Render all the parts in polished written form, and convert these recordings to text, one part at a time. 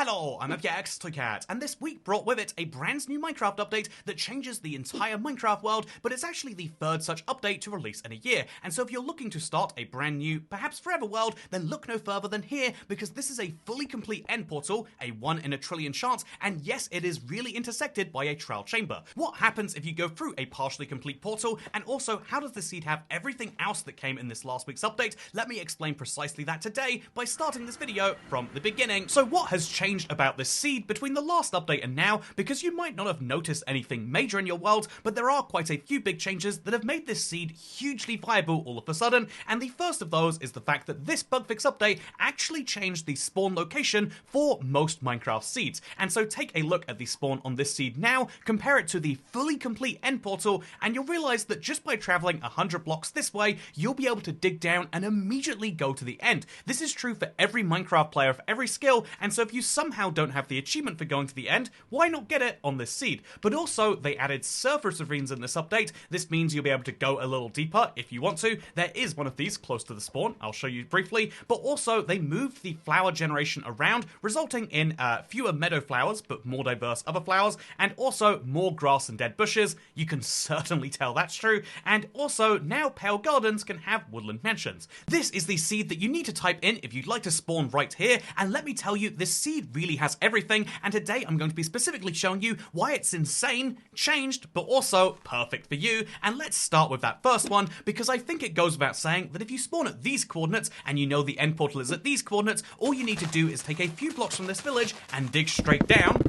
Hello, I'm Cat, and this week brought with it a brand new Minecraft update that changes the entire Minecraft world, but it's actually the third such update to release in a year. And so if you're looking to start a brand new, perhaps forever world, then look no further than here, because this is a fully complete end portal, a 1 in a trillion chance, and yes, it is really intersected by a trial chamber. What happens if you go through a partially complete portal, and also how does the seed have everything else that came in this last week's update? Let me explain precisely that today by starting this video from the beginning. So what has changed about this seed between the last update and now? Because you might not have noticed anything major in your world, but there are quite a few big changes that have made this seed hugely viable all of a sudden, and the first of those is the fact that this bug fix update actually changed the spawn location for most Minecraft seeds. And so take a look at the spawn on this seed now, compare it to the fully complete end portal, and you'll realize that just by traveling 100 blocks this way, you'll be able to dig down and immediately go to the end. This is true for every Minecraft player for every skill, and so if you somehow don't have the achievement for going to the end, why not get it on this seed? But also, they added surface ravines in this update. This means you'll be able to go a little deeper if you want to. There is one of these close to the spawn, I'll show you briefly, but also they moved the flower generation around, resulting in fewer meadow flowers, but more diverse other flowers, and also more grass and dead bushes. You can certainly tell that's true, and also now Pale Gardens can have woodland mansions. This is the seed that you need to type in if you'd like to spawn right here, and let me tell you, this seed really has everything, and today I'm going to be specifically showing you why it's insane, changed, but also perfect for you. And let's start with that first one, because I think it goes without saying that if you spawn at these coordinates and you know the end portal is at these coordinates, all you need to do is take a few blocks from this village and dig straight down.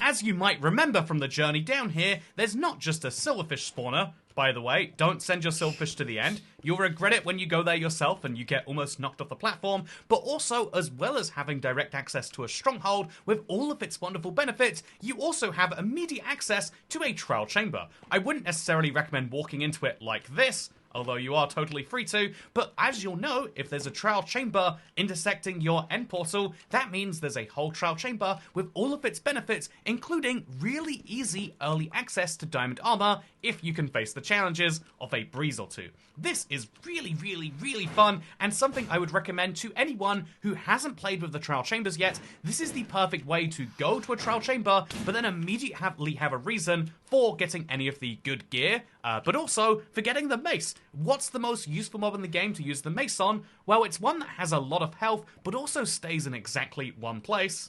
As you might remember from the journey down here, there's not just a silverfish spawner. By the way, don't send your silverfish to the end. You'll regret it when you go there yourself and you get almost knocked off the platform. But also, as well as having direct access to a stronghold with all of its wonderful benefits, you also have immediate access to a trial chamber. I wouldn't necessarily recommend walking into it like this, although you are totally free to, but as you'll know, if there's a trial chamber intersecting your end portal, that means there's a whole trial chamber with all of its benefits, including really easy early access to diamond armor if you can face the challenges of a breeze or two. This is really fun, and something I would recommend to anyone who hasn't played with the trial chambers yet. This is the perfect way to go to a trial chamber, but then immediately have a reason for getting any of the good gear, but also for getting the mace. What's the most useful mob in the game to use the mace on? Well, it's one that has a lot of health, but also stays in exactly one place.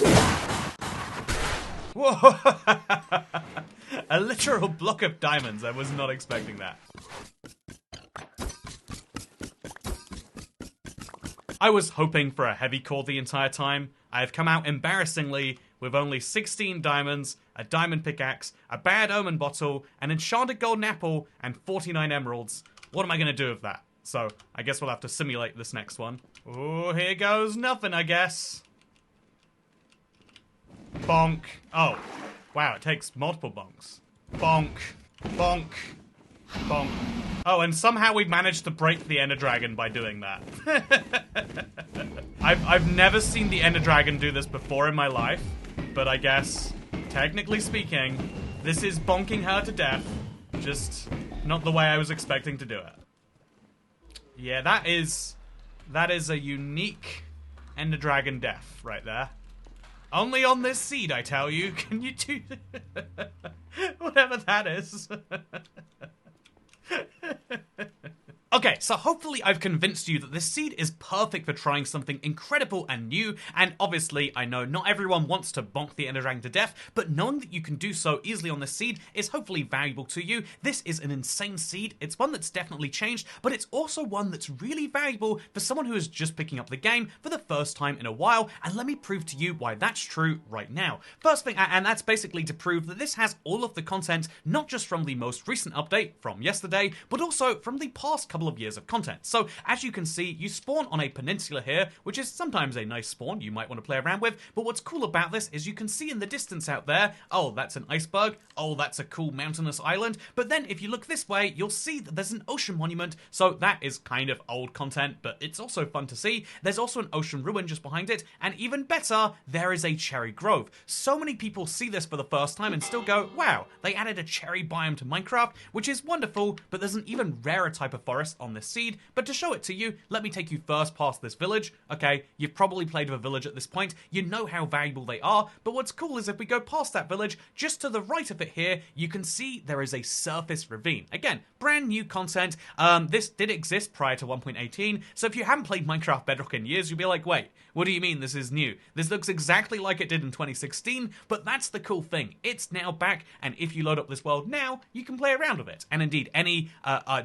Whoa! A literal block of diamonds. I was not expecting that. I was hoping for a heavy core the entire time. I have come out embarrassingly with only 16 diamonds, a diamond pickaxe, a bad omen bottle, an enchanted golden apple, and 49 emeralds. What am I going to do with that? So, I guess we'll have to simulate this next one. Oh, here goes nothing, I guess. Bonk. Oh, wow, it takes multiple bonks. Bonk. Bonk. Bonk. Oh, and somehow we've managed to break the Ender Dragon by doing that. I've never seen the Ender Dragon do this before in my life, but I guess, technically speaking, this is bonking her to death. Just not the way I was expecting to do it. Yeah, that is a unique Ender Dragon death right there. Only on this seed, I tell you. Can you do whatever that is? Okay, so hopefully I've convinced you that this seed is perfect for trying something incredible and new, and obviously I know not everyone wants to bonk the Ender Dragon to death, but knowing that you can do so easily on this seed is hopefully valuable to you. This is an insane seed. It's one that's definitely changed, but it's also one that's really valuable for someone who is just picking up the game for the first time in a while, and let me prove to you why that's true right now. First thing, and that's basically to prove that this has all of the content, not just from the most recent update from yesterday, but also from the past couple of years of content. So as you can see, you spawn on a peninsula here, which is sometimes a nice spawn you might want to play around with, but what's cool about this is you can see in the distance out there, oh, that's an iceberg, oh, that's a cool mountainous island, but then if you look this way, you'll see that there's an ocean monument, so that is kind of old content, but it's also fun to see. There's also an ocean ruin just behind it, and even better, there is a cherry grove. So many people see this for the first time and still go, wow, they added a cherry biome to Minecraft, which is wonderful, but there's an even rarer type of forest forest on this seed, but to show it to you, let me take you first past this village. Okay, you've probably played with a village at this point, you know how valuable they are, but what's cool is if we go past that village, just to the right of it here, you can see there is a surface ravine. Again, brand new content. This did exist prior to 1.18, so if you haven't played Minecraft Bedrock in years, you'll be like, wait, what do you mean this is new? This looks exactly like it did in 2016, but that's the cool thing. It's now back, and if you load up this world now, you can play around with it. And indeed, any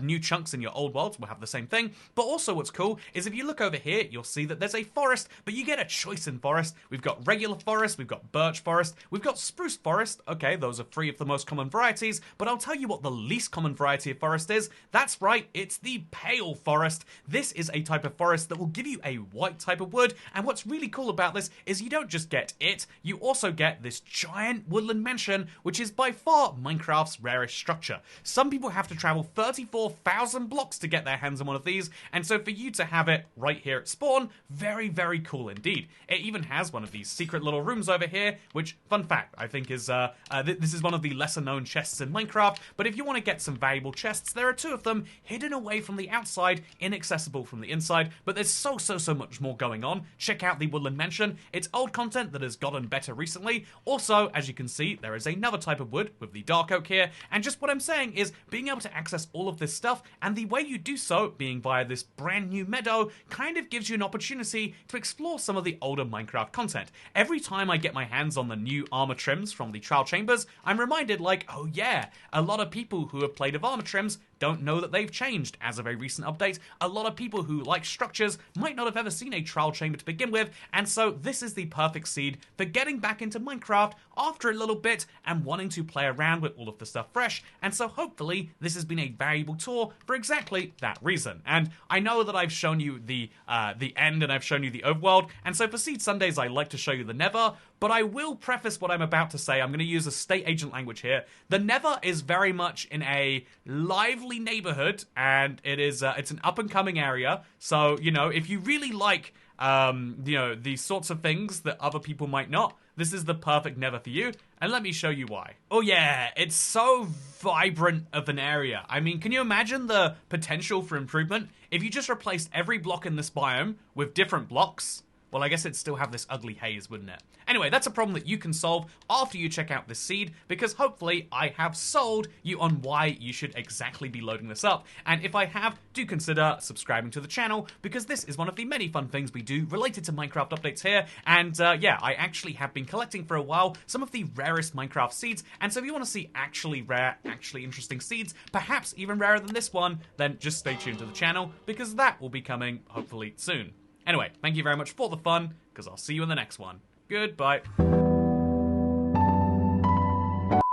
new chunks in your old worlds will have the same thing. But also what's cool is if you look over here, you'll see that there's a forest, but you get a choice in forest. We've got regular forest, we've got birch forest, we've got spruce forest. Okay, those are 3 of the most common varieties, but I'll tell you what the least common variety of forest is. That's right, it's the pale forest. This is a type of forest that will give you a white type of wood, and what's really cool about this is you don't just get it, you also get this giant woodland mansion, which is by far Minecraft's rarest structure. Some people have to travel 34,000 blocks to get their hands on one of these, and so for you to have it right here at spawn, very, very cool indeed. It even has one of these secret little rooms over here, which, fun fact, I think is, this is one of the lesser known chests in Minecraft, but if you want to get some valuable chests, there are 2 of them, hidden away from the outside, inaccessible from the inside, but there's so much more going on. Check out the Woodland Mansion. It's old content that has gotten better recently. Also, as you can see, there is another type of wood with the dark oak here, and just what I'm saying is being able to access all of this stuff, and the way you do so, being via this brand new meadow, kind of gives you an opportunity to explore some of the older Minecraft content. Every time I get my hands on the new armor trims from the trial chambers, I'm reminded like, oh yeah, a lot of people who have played with armor trims don't know that they've changed as of a recent update. A lot of people who like structures might not have ever seen a trial chamber to begin with, and so this is the perfect seed for getting back into Minecraft after a little bit and wanting to play around with all of the stuff fresh, and so hopefully this has been a valuable tour for exactly that reason. And I know that I've shown you the end and I've shown you the overworld, and so for Seed Sundays I like to show you the Nether, but I will preface what I'm about to say. I'm going to use a state agent language here. The Nether is very much in a lively neighborhood, and it is it's an up-and-coming area. So, you know, if you really like, you know, these sorts of things that other people might not, this is the perfect Nether for you, and let me show you why. Oh yeah, it's so vibrant of an area. I mean, can you imagine the potential for improvement if you just replaced every block in this biome with different blocks? Well, I guess it'd still have this ugly haze, wouldn't it? Anyway, that's a problem that you can solve after you check out this seed, because hopefully I have sold you on why you should exactly be loading this up. And if I have, do consider subscribing to the channel, because this is one of the many fun things we do related to Minecraft updates here. And yeah, I actually have been collecting for a while some of the rarest Minecraft seeds, and so if you want to see actually rare, actually interesting seeds, perhaps even rarer than this one, then just stay tuned to the channel, because that will be coming hopefully soon. Anyway, thank you very much for the fun, because I'll see you in the next one. Goodbye.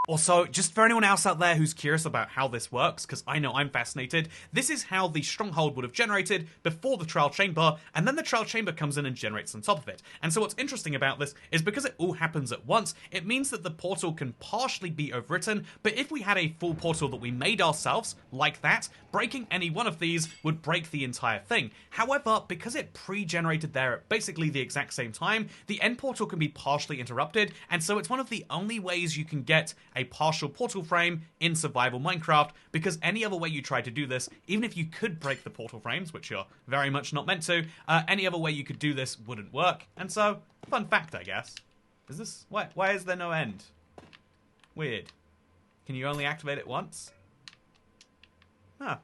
Also, just for anyone else out there who's curious about how this works, because I know I'm fascinated, this is how the stronghold would have generated before the trial chamber, and then the trial chamber comes in and generates on top of it. And so what's interesting about this is because it all happens at once, it means that the portal can partially be overwritten, but if we had a full portal that we made ourselves, like that, breaking any one of these would break the entire thing. However, because it pre-generated there at basically the exact same time, the end portal can be partially interrupted, and so it's one of the only ways you can get a partial portal frame in survival Minecraft, because any other way you try to do this, even if you could break the portal frames, which you're very much not meant to, any other way you could do this wouldn't work. And so, fun fact, I guess. Is this... Why is there no end? Weird. Can you only activate it once? Huh.